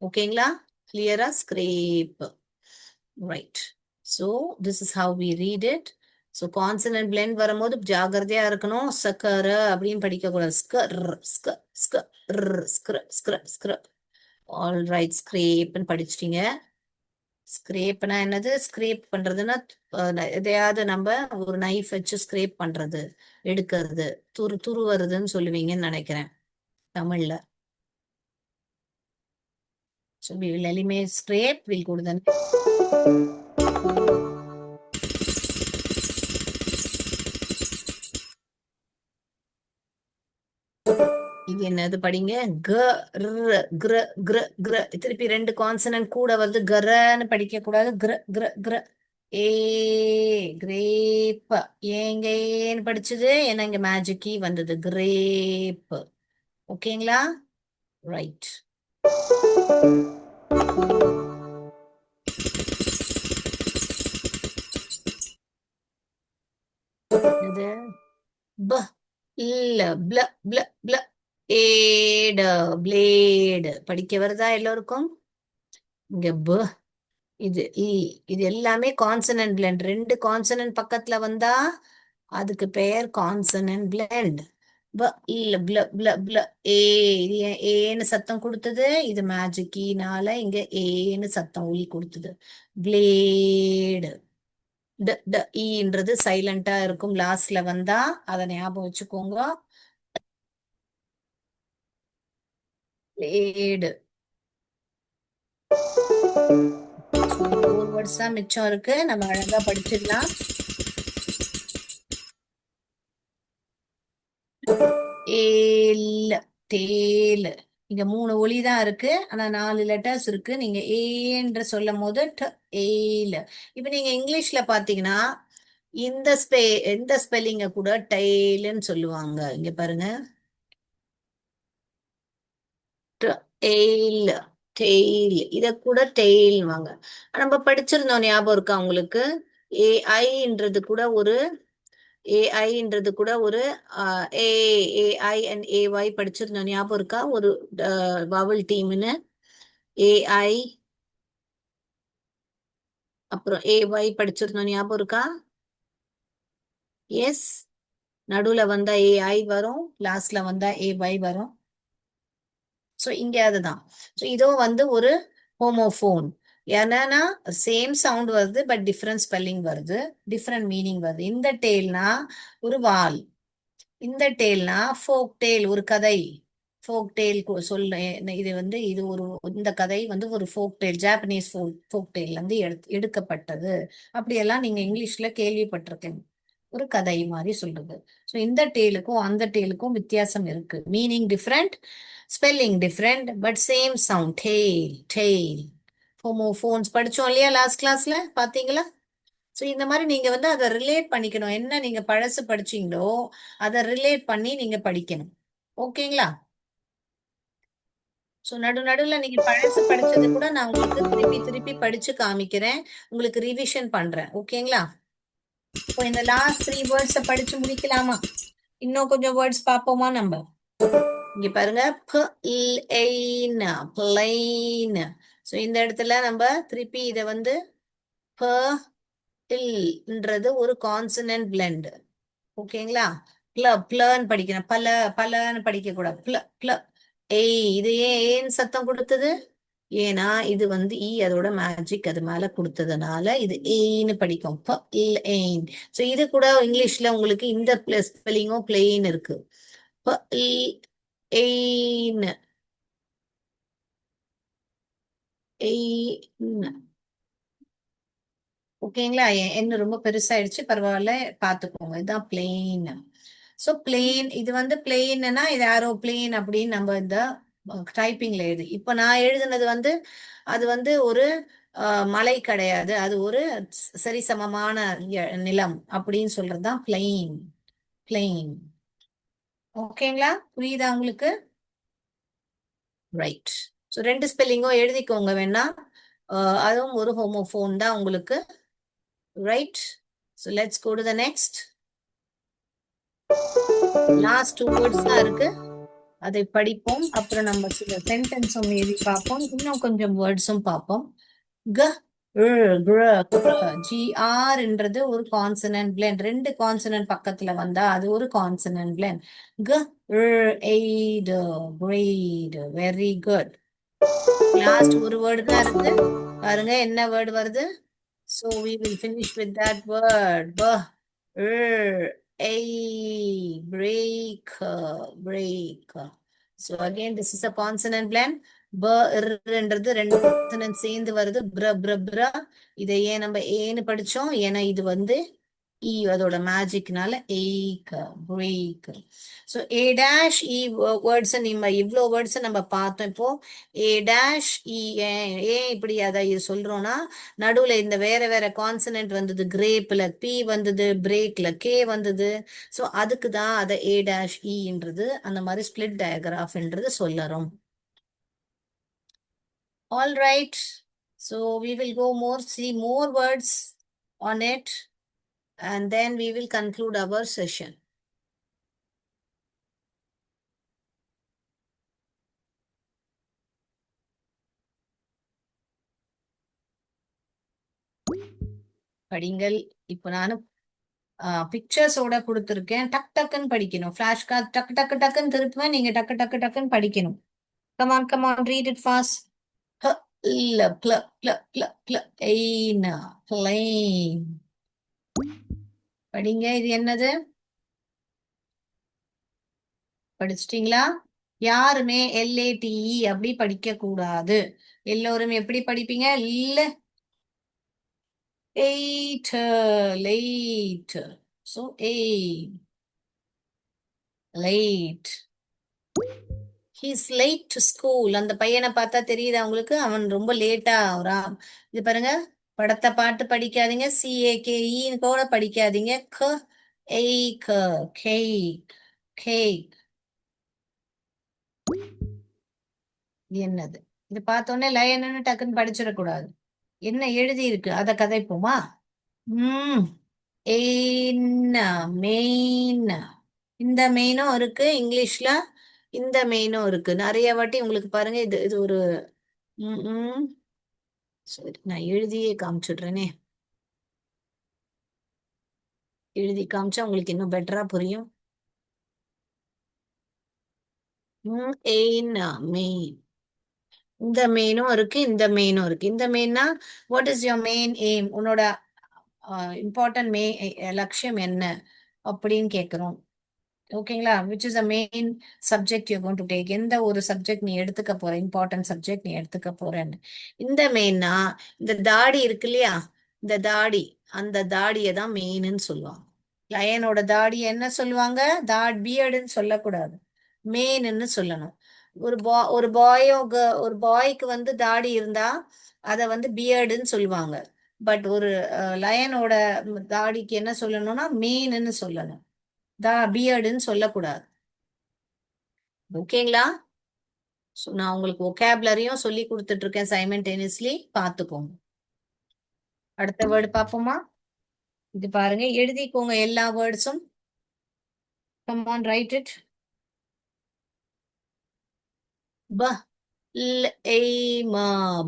ஓகேங்களா? கிளியரா? Scrape. Right. So this is how we read it. So consonant blend வரும்போது ஜாகிரதையா இருக்கணும். சக்கர அப்படின்னு படிக்க கூடாது. ஸ்க்ர. All right, ஸ்கிரேப்னு படிச்சிட்டீங்க. ஸ்கிரேப்னா என்னது? ஸ்கிரேப் பண்றதுன்னா எதையாவது நம்ம ஒரு நைஃப் வச்சு ஸ்கிரேப் பண்றது, எடுக்கிறது, துருவருதுன்னு சொல்லுவீங்கன்னு நினைக்கிறேன் தமிழ்ல. So we will eliminate scrape. We'll go to the இது என்னது படிங்க? திருப்பி 2 கான்சனன்ட் கூட வருது. கரன்னு படிக்க கூடாது. கிர ஏ. கிரேப். ஏங்க ஏன்னு படிச்சது? ஏன்னா இங்க மேஜிக்கி வந்தது. கிரேப். ஓகேங்களா? ரைட். இது இல்ல பிளேடு படிக்க வருதா எல்லோருக்கும்? இங்க இது இது எல்லாமே கான்சனன்ட் பிளெண்ட். 2 கான்சனன்ட் பக்கத்துல வந்தா அதுக்கு பெயர் கான்சனன்ட் பிளெண்ட். ஏ. இது ஏன்னு சத்தம் கொடுத்தது. இது மேஜிக்கினால இங்க ஏன்னு சத்தம் ஒலி கொடுத்தது. பிளேடு. ஈன்றது சைலண்டா இருக்கும் லாஸ்ட்ல வந்தா, அதை ஞாபகம் வச்சுக்கோங்க. பிளேடு. 4 வேர்ட்ஸ் தான் மிச்சம் இருக்கு. நம்ம அழகா படிச்சிடலாம். ஏல், டேல். இங்க 3 ஒலி தான் இருக்கு. ஆனா 4 லெட்டர்ஸ் இருக்கு. நீங்க ஏன்ற சொல்லும் போது ஏல். இப்ப நீங்க இங்கிலீஷ்ல பாத்தீங்கன்னா இந்த இந்த ஸ்பெல்லிங்க கூட டெய்ல்னு சொல்லுவாங்க. இங்க பாருங்க. Tail, tail. இத கூட டெய்ல் வாங்க. நம்ம படிச்சிருந்தோம், ஞாபகம் இருக்கா உங்களுக்கு? ஏஐன்றது கூட ஒரு ஏஐன்றது கூட ஒரு ஏ ஏஐ அண்ட் ஏஒய் படிச்சிருந்தோம், ஞாபகம் இருக்கா? ஒரு வவல் டீம்னு ஏஐ அப்புறம் ஏஒய் படிச்சிருந்தோம், ஞாபகம் இருக்கா? எஸ். நடுவுல வந்தா ஏஐ வரும், லாஸ்ட்ல வந்தா ஏஒய் வரும். ஸோ இங்க அதுதான். ஸோ இதோ வந்து ஒரு ஹோமோஃபோன். என்னன்னா சேம் சவுண்ட் வருது, பட் டிஃப்ரெண்ட் ஸ்பெல்லிங் வருது, டிஃப்ரெண்ட் மீனிங் வருது. இந்த டேல்னா ஒரு வால், இந்த டேல்னா ஃபோக் டேல், ஒரு கதை. ஃபோக் டேல் சொல்ல இது வந்து இது ஒரு இந்த கதை வந்து ஒரு ஃபோக் டேல், ஜாப்பனீஸ் ஃபோக் டேல்ல இருந்து எடுக்கப்பட்டது. அப்படியெல்லாம் நீங்க இங்கிலீஷ்ல கேள்விப்பட்டிருக்கீங்க. ஒரு கதை மாதிரி சொல்றது. ஸோ இந்த டேலுக்கும் அந்த டேலுக்கும் வித்தியாசம் இருக்கு. Meaning different, spelling different, but same sound. Tail, tail. Homophones படிச்சோம் இல்லையா லாஸ்ட் கிளாஸ்ல, பாத்தீங்களா? ஸோ இந்த மாதிரி நீங்க வந்து அதை ரிலேட் பண்ணிக்கணும். என்ன நீங்க பழசு படிச்சீங்களோ அதை ரிலேட் பண்ணி நீங்க படிக்கணும். ஓகேங்களா? ஸோ நடுவுல நீங்க பழசு படிச்சது கூட நான் உங்களுக்கு திருப்பி திருப்பி படிச்சு காமிக்கிறேன். உங்களுக்கு ரிவிஷன் பண்றேன். ஓகேங்களா? இப்போ இந்த லாஸ்ட் 3 வேர்ட்ஸை படிச்சு முடிக்கலாமா? இன்னும் கொஞ்சம் வேர்ட்ஸ் பார்ப்போமா நம்ம? இங்க பாருங்க, பிளைன். ஸோ இந்த இடத்துல நம்ம திருப்பி இதை வந்து ன்றது ஒரு கான்சனன்ட் பிளெண்ட். ஓகேங்களா? பிளன்னு படிக்கணும். பலன்னு படிக்க கூடாது. பிள. ஏய், இது ஏன் சத்தம் கொடுத்தது? ஏன்னா இது வந்து அதோட மேஜிக் அது மேல கொடுத்ததுனால இது ஏன்னு படிக்கும். ஏன். ஸோ இது கூட இங்கிலீஷ்ல உங்களுக்கு இந்த ஸ்பெல்லிங்கும் பிளெயின் இருக்கு. Ain, Ain. ஓகேங்களா? என்ன ரொம்ப பெருசாயிடுச்சு, பரவாயில்ல, பாத்துக்கோங்க. இதுதான் பிளெயின். ஸோ பிளெயின், இது வந்து பிளெயின்னா இது ஆரோ பிளெயின் அப்படின்னு நம்ம இந்த டைப்பிங்ல எழுது. இப்போ நான் எழுதுனது வந்து அது வந்து ஒரு மலை கிடையாது, அது ஒரு சரிசமமான நிலம் அப்படின்னு சொல்றதுதான் பிளெயின். பிளெயின். ஓகேங்களா? புரியுதா உங்களுக்கு? ரைட். ஸோ 2 ஸ்பெல்லிங்கும் எழுதிக்கோங்க வேணா. அதுவும் ஒரு ஹோமோஃபோன் தான் உங்களுக்கு. Right. So let's go to the next. Last 2 words தான் இருக்கு, அதை படிப்போம். அப்புறம் நம்ம சில சென்டென்ஸும் எழுதி பார்ப்போம். இன்னும் கொஞ்சம் வேர்ட்ஸும் பார்ப்போம். க, ஜிஆர்ன்றது ஒரு கான்சனன்ட் பிளெண்ட். 2 கான்சனன்ட் பக்கத்துல வந்தா அது ஒரு கான்சனன்ட் பிளெண்ட். க, aid, great, very good. Last ஒரு வேர்டு தான் இருக்கு. பாருங்க என்ன வேர்டு வருது. So we will finish with that word. Break, break. So again, this is a consonant blend. என்றது 2 consonant சேர்ந்து வருது. பிர. இதை ஏன் நம்ம ஏன்னு படிச்சோம்? ஏன்னா இது வந்து அதோட மேஜிக்னால ache, brake. So a dash words நம்ம இவ்வளோ வேர்ட்ஸ் நம்ம பார்த்தோம். இப்போ ஏ டேஷ் ஏன் இப்படி அதை சொல்றோம்னா, நடுவுல இந்த வேற வேற கான்சனன்ட் வந்தது. கிரேப்ல பி வந்தது, பிரேக்ல கே வந்தது. ஸோ அதுக்கு தான் அதை ஏ டேஷ் இன்றது அந்த மாதிரி split டயக்ராஃப்ன்றது சொல்லறோம். All right. So we will go see more words on it, and then we will conclude our session. படிங்கள். இப்போ நானும் பிக்சர்ஸோட கொடுத்துருக்கேன். டக் டக்குன்னு படிக்கணும். ஃபிளாஷ் கார்டு டக்கு டக்கு டக்குன்னு திருப்புவேன், நீங்க டக்கு டக்கு டக்குன்னு படிக்கணும். Come on read it fast. இல்ல ப்ள ப்ள ப்ள ப்ள எய்னா பிளைன். படிங்க. இது என்னது? படிச்சிட்டீங்களா? யாருமே LATE அப்படி படிக்க கூடாது. எல்லோரும் எப்படி படிப்பீங்க? இல்ல eight, late. So eight. Late. He's late to school. அந்த பையனை பார்த்தா தெரியுதா உங்களுக்கு? அவன் ரொம்ப லேட்டா வரான். இது பாருங்க, படத்தை பாட்டு படிக்காதீங்க. CAKE கூட படிக்காதீங்க. ஏ கேக். கேக் என்னது? இது பார்த்தோன்னே லயன்னு டக்குன்னு படிச்சிடக்கூடாது. என்ன எழுதி இருக்கு அதை கதைப்போமா? ம் ஏன்னா மெயின். இந்த மெயினும் இருக்கு இங்கிலீஷ்ல, இந்த மெயினும் இருக்கு. நிறைய வாட்டி உங்களுக்கு பாருங்க, இது இது ஒரு ம் ம். சரி, நான் எழுதியே காமிச்சுடுறேனே. எழுதி காமிச்சா உங்களுக்கு இன்னும் பெட்டரா புரியும். ஏன்னா மெயின். இந்த மெயினும் இருக்கு, இந்த மெயினும் இருக்கு. இந்த மெயின்னா what is your main aim? உன்னோட இம்பார்ட்டன்ட் லட்சியம் என்ன அப்படின்னு கேட்குறோம். ஓகேங்களா? Which is a main subject you going to take? எந்த ஒரு சப்ஜெக்ட் நீ எடுத்துக்க போற, இம்பார்ட்டன்ட் சப்ஜெக்ட் நீ எடுத்துக்க போறேன்னு. இந்த மெயின்னா இந்த தாடி இருக்கு இல்லையா, இந்த தாடி, அந்த தாடியை தான் மெயின்னு சொல்லுவாங்க. லயனோட தாடி என்ன சொல்லுவாங்க? பியர்டுன்னு சொல்லக்கூடாது, மெயின்னு சொல்லணும். ஒரு பாயோ ஒரு பாய்க்கு வந்து தாடி இருந்தா அதை வந்து பியர்டுன்னு சொல்லுவாங்க. பட் ஒரு லயனோட தாடிக்கு என்ன சொல்லணும்னா மெயின்னு சொல்லணும். பியர்டுன்னு சொல்லக்கூடாது. ஓகேங்களா? நான் உங்களுக்கு ஒகேபுலரியும் சொல்லி கொடுத்துட்டு இருக்கேன் சைமல்டேனியஸ்லி, பார்த்துக்கோங்க. அடுத்த வேர்டு பார்ப்போமா? இது பாருங்க, எழுதிக்கோங்க எல்லா வேர்ட்ஸும். Come on, right it. ப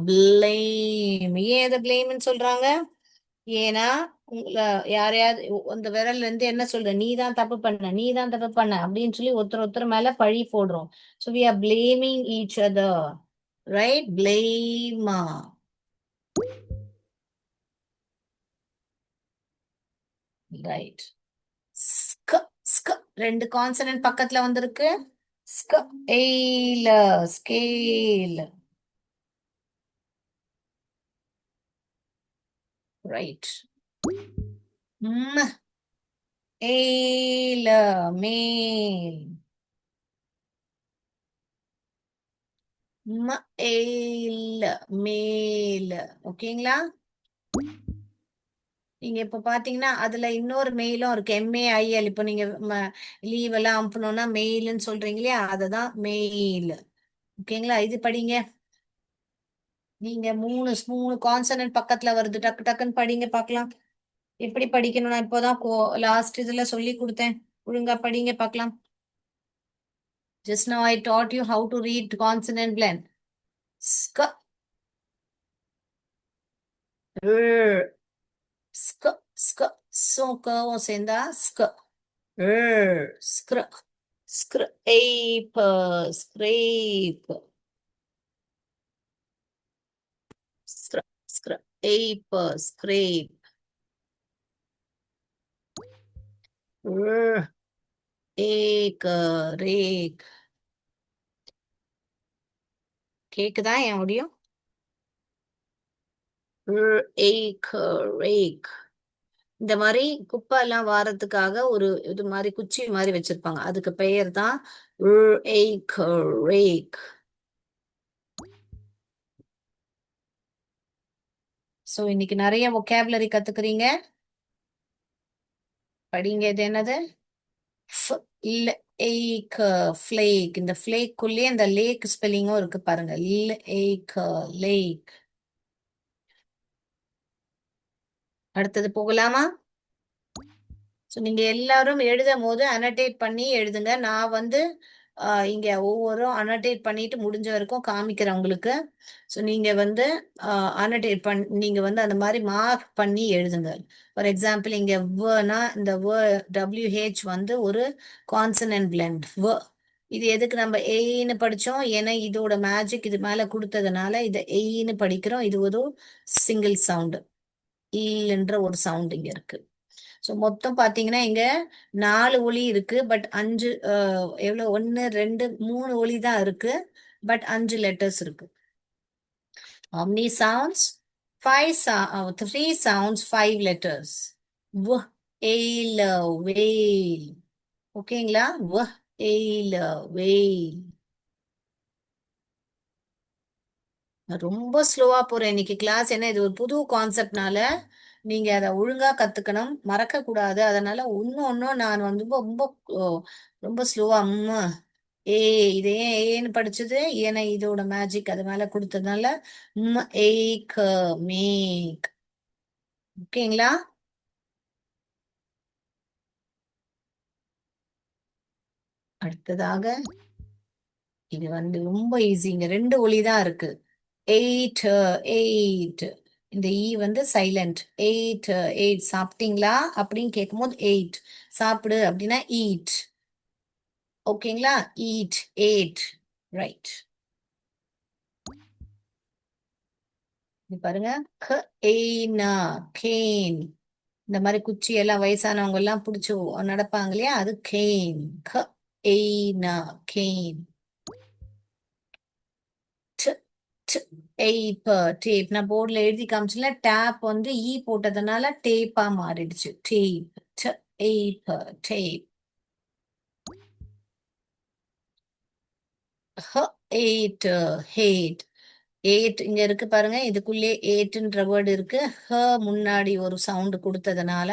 பிளேம். ஏன் இதை பிளேம்னு சொல்றாங்க? ஏன்னா யாரையாவது அந்த விரல்ல இருந்து என்ன சொல்ற, நீ தான் தப்பு பண்ண, நீ தான் தப்பு பண்ண அப்படின்னு சொல்லி ஒருத்தர் ஒருத்தர் மேல பழி போடுறோம். So we are blaming each other. Right? பிளேமா. ரைட். ஸ்க. ஸ்க. ரெண்டு கான்சனன்ட் பக்கத்துல வந்திருக்கு. ஸ்க. எய்ல. ஸ்கேல். ரைட். ம் ஏல. மேல். ஏல. மேல். ஓகேங்களா? நீங்க இப்ப பாத்தீங்கன்னா அதுல இன்னொரு மெயிலும் இருக்கு, MAIL. இப்போ நீங்க லீவ் எல்லாம் அனுப்பணும்னா மெயில்னு சொல்றீங்க இல்லையா, அததான் மெயில். ஓகேங்களா? இது படிங்க. நீங்க மூணு மூணு கான்சனன்ட் பக்கத்துல வருது, டக்கு டக்குன்னு படிங்க பார்க்கலாம். எப்படி படிக்கணும் நான் இப்போதான் லாஸ்ட் இதுல சொல்லி கொடுத்தேன். ஒழுங்கா படிங்க பார்க்கலாம். Just now I taught you how to read consonant blend. Sk. R. Sk. Sk. வும் சேர்ந்தா sk. R. Skr. Scrape. Scrape. Scr. Scrape. Scrape. R. Rake. Rake. கேக்குதா என் ஆடியோ? Rake. Rake. இந்த மாதிரி குப்பை எல்லாம் வாரத்துக்காக ஒரு இது மாதிரி குச்சி மாதிரி வச்சிருப்பாங்க, அதுக்கு பெயர் தான் rake. சோ இன்னைக்கு நிறைய vocabulary கத்துக்கிறீங்க. படிங்க. இது என்னது? இல்ல ஏக். ஃபிளேக். இந்த ஃபிளேக்குள்ளேயே இந்த லேக் ஸ்பெல்லிங்கும் இருக்கு பாருங்க. ஏக். லேக். அடுத்தது போகலாமா? ஸோ நீங்க எல்லாரும் எழுதும் போது அனடேட் பண்ணி எழுதுங்க. நான் வந்து இங்க ஒவ்வொரும் அனடேட் பண்ணிட்டு முடிஞ்ச வரைக்கும் காமிக்கிறேன் உங்களுக்கு. ஸோ நீங்க வந்து நீங்க வந்து அந்த மாதிரி மார்க் பண்ணி எழுதுங்க. ஃபார் எக்ஸாம்பிள் இங்க வனா இந்த WH வந்து ஒரு கான்சனன்ட் பிளெண்ட் வ. இது எதுக்கு நம்ம ஏன்னு படிச்சோம்? ஏன்னா இதோட மேஜிக் இது மேல கொடுத்ததுனால இதை ஏன்னு படிக்கிறோம். இது ஒரு சிங்கிள் சவுண்டு, இல்லைன்ற ஒரு சவுண்ட் இங்க இருக்கு. ஸோ மொத்தம் பார்த்தீங்கன்னா இங்க 4 ஒலி இருக்கு. பட் 5 எவ்வளோ, 1 2 3 ஒலி தான் இருக்கு. பட் 5 லெட்டர்ஸ் இருக்கு. How many sounds? 3 sounds, 5 letters. வ, ஏல, வேல். ஓகேங்களா? வ எயில வெயில். நான் ரொம்ப ஸ்லோவா போறேன் இன்னைக்கு கிளாஸ். என்ன இது ஒரு புது கான்செப்ட்னால நீங்க அதை ஒழுங்கா கத்துக்கணும், மறக்க கூடாது. அதனால ஒன்னும் நான் வந்து ரொம்ப ஓ, ரொம்ப ஸ்லோவா ஏ இது ஏன் ஏன்னு படிச்சது, ஏன்னா இதோட மேஜிக் அது மேல கொடுத்ததுனால ஏக் மேக். ஓகேங்களா? அடுத்ததாக இது வந்து ரொம்ப ஈஸிங்க, ரெண்டு ஒலி தான் இருக்கு. Eight eight. இந்த ஈ வந்து சைலண்ட். Eight eight. சாப்பிட்டீங்களா அப்படின்னு கேட்கும்போது எயிட். சாப்பிடு அப்படின்னா ஈட். ஓகேங்களா? Eat eight. ரைட். இது பாருங்க. க எய்னா கேன். இந்த மாதிரி குச்சி எல்லாம் வயசானவங்க எல்லாம் பிடிச்சி நடப்பாங்க இல்லையா, அது கேன். க எய்னா கேன். டேப் டேப் நான் போர்டில் எழுதி காமிச்சல. டேப் வந்து ஈ போட்டதுனால டேப்பா மாறிடுச்சு. Tape. Tape tape. Ate hate. Ate இங்க இருக்கு பாருங்க, இதுக்குள்ளே எயிட்ன்ற வேர்டு இருக்கு. முன்னாடி ஒரு சவுண்ட் கொடுத்ததுனால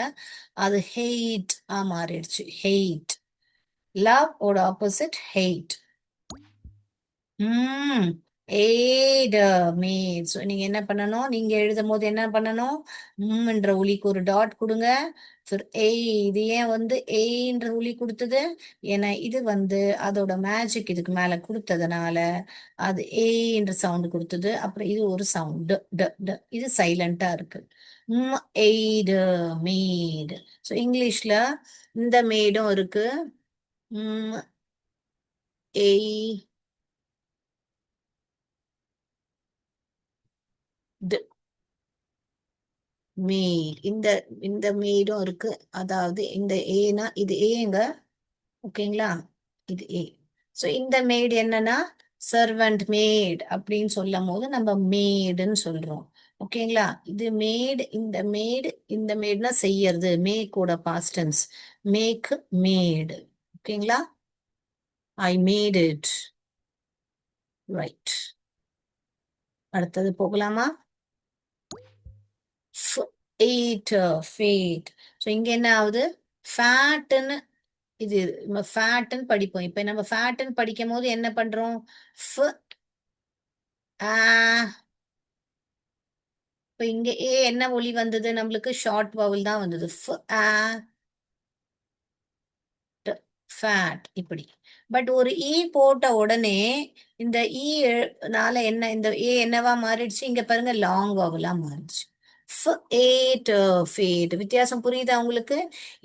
அது ஹெய்ட் மாறிடுச்சு. ஹெய்ட். லவ் ஓட ஆப்போசிட் ஹெய்ட். ம் ஏட மேட். ஸோ நீங்க என்ன பண்ணணும், நீங்க எழுதும் போது என்ன பண்ணணும், என்ற ஒலிக்கு ஒரு டாட் கொடுங்க. இது ஏன் வந்து ஏன்ற ஒலி கொடுத்தது, ஏன்னா இது வந்து அதோட மேஜிக் இதுக்கு மேல கொடுத்ததுனால அது என்ற சவுண்ட் கொடுத்தது. அப்புறம் இது ஒரு சவுண்ட் இது சைலண்டா இருக்கு. Aid mat. ஸோ இங்கிலீஷ்ல இந்த மேடும் இருக்கு. ம் எய் மேட். இந்த இந்த மேடும் இருக்கு. அதாவது இந்த ஏனா இது ஏங்க. ஓகேங்களா? இது ஏ. ஸோ இந்த மேட் என்னன்னா சர்வன்ட் மேட் அப்படின்னு சொல்லும் போது நம்ம மேடுன்னு சொல்றோம். ஓகேங்களா? இது மேட். இந்த மேடு, இந்த மேட்னா செய்யறது. மேக்கோட பாஸ்டன்ஸ் மேக் மேடு. ஓகேங்களா? I made it. ரைட். அடுத்தது போகலாமா? Eight fat. ஸோ இங்க என்ன ஆகுது, ஃபேட்டுன்னு. இது நம்ம ஃபேட்டுன்னு படிப்போம். இப்ப நம்ம ஃபேட்டுன்னு படிக்கும் போது என்ன பண்றோம், ஃப ஆ. இப்ப இங்க ஏ என்ன ஒலி வந்தது, நம்மளுக்கு ஷார்ட் வவல் தான் வந்தது. ஆ ஃபேட் இப்படி. பட் ஒரு ஈ போட்ட உடனே இந்த ஈ னால என்ன, இந்த ஏ என்னவா மாறிடுச்சு, இங்க பாருங்க லாங் வவலா மாறிடுச்சு. Ate fate. வித்தியாசம் புரியுதா உங்களுக்கு?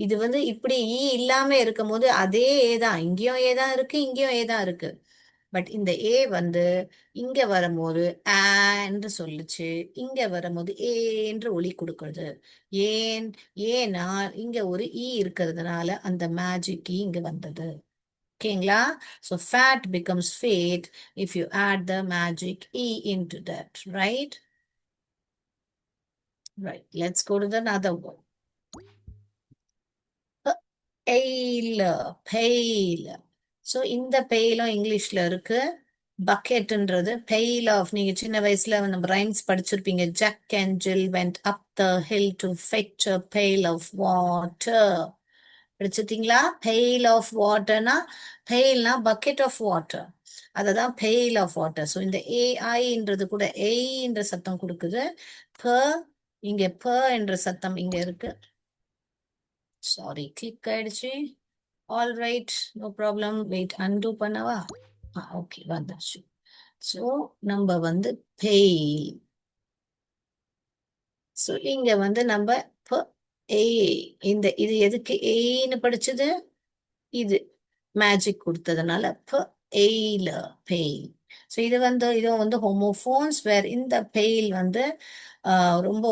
இது வந்து இப்படி ஈ இல்லாம இருக்கும் போது அதே ஏ தான், இங்கேயும் ஏ தான் இருக்கு, இங்கேயும் ஏ தான் இருக்கு. பட் இந்த ஏ வந்து இங்க வரும்போது ஆ என்று சொல்லுச்சு, இங்க வரும்போது ஏ என்று ஒலி கொடுக்கிறது. ஏன்? ஏன்னா இங்க ஒரு ஈ இருக்கிறதுனால அந்த மேஜிக் ஈ இங்க வந்தது. ஓகேங்களா? So fat becomes fate if you add the magic E into that, right? Right. Let's go to the another one. Pail, pail. So இந்த பெயிலும் இங்கிலீஷ்ல இருக்கு. பக்கெட்ன்றது பெயில் ஆஃப். நீங்க சின்ன வயசுல நம்ம ரைம்ஸ் படிச்சிருப்பீங்க. Jack and Jill went up the hill to fetch a pail of water. படிச்சிருக்கீங்களா? பெயில் ஆஃப் வாட்டர்னா, பெயில்னா பக்கெட் ஆஃப் வாட்டர். அததான் பெயில் ஆஃப் வாட்டர். ஸோ இந்த ஏஐன்றது கூட ஏய் என்ற சத்தம் கொடுக்குது. ப இங்க ப என்ற சத்தம் இங்க இருக்கு. சாரி, கிளிக் ஆயிடுச்சு. All right, no problem. Wait, undo பண்ணவா? ஓகே, வந்துருச்சு. ஸோ நம்ம வந்து பெயில். ஸோ இங்க வந்து நம்ம இப்போ ஏ, இந்த இது எதுக்கு ஏன்னு படிச்சது, இது மேஜிக் கொடுத்ததுனால இப்போ எயில பெயில். ஸோ இது வந்து இதுவும் வந்து ஹோமோஃபோன்ஸ். வேர் இந்த பெயில் வந்து ரொம்ப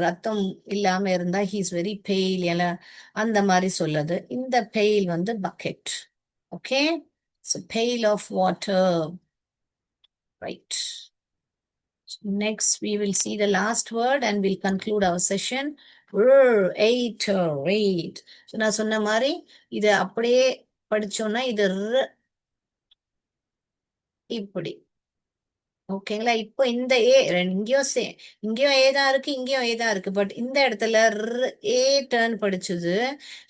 ரத்தம் இல்லாம இருந்தா ஹீஸ் வெரி பெயில் எல, அந்த மாதிரி சொல்லுது. இந்த பெயில் வந்து bucket. Okay. So pail of water. Right. Next, we will see the last word and we'll conclude our session. Eight, eight. So நான் சொன்ன மாதிரி இதை அப்படியே படிச்சோம்னா இது இப்படி. ஓகேங்களா? இப்போ இந்த இங்கேயும் ஏ தான் இருக்கு, இங்கேயும் ஏ தான் இருக்கு. பட் இந்த இடத்துல ஏ டர்ன் படிச்சது,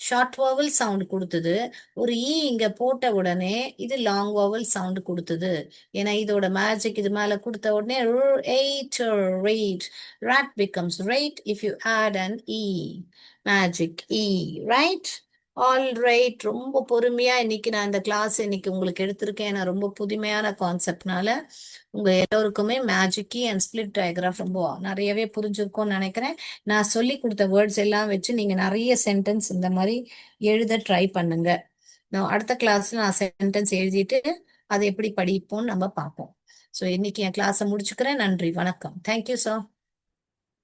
ஷார்ட் வவல் சவுண்ட் கொடுத்தது. ஒரு இங்க போட்ட உடனே இது லாங் வவல் சவுண்ட் கொடுத்தது. ஏன்னா இதோட மேஜிக் இது மேல கொடுத்த உடனே eight rate. Rat becomes rate if you add an e. Magic e, right? All right. ரொம்ப பொறுமையா இன்னைக்கு நான் இந்த கிளாஸ் இன்னைக்கு உங்களுக்கு எடுத்திருக்கேன். நான் ரொம்ப புதுமையான கான்செப்ட்னால உங்க எல்லோருக்குமே மேஜிக்கி அண்ட் ஸ்பிளிட் டயக்ராஃப் ரொம்ப நிறையவே புரிஞ்சிருக்கும்னு நினைக்கிறேன். நான் சொல்லி கொடுத்த வேர்ட்ஸ் எல்லாம் வச்சு நீங்க நிறைய சென்டென்ஸ் இந்த மாதிரி எழுத ட்ரை பண்ணுங்க. நான் அடுத்த கிளாஸ்ல நான் சென்டென்ஸ் எழுதிட்டு அதை எப்படி படிப்போம்னு நம்ம பார்ப்போம். ஸோ இன்னைக்கு என் கிளாஸை முடிச்சுக்கிறேன். நன்றி, வணக்கம். Thank you sir.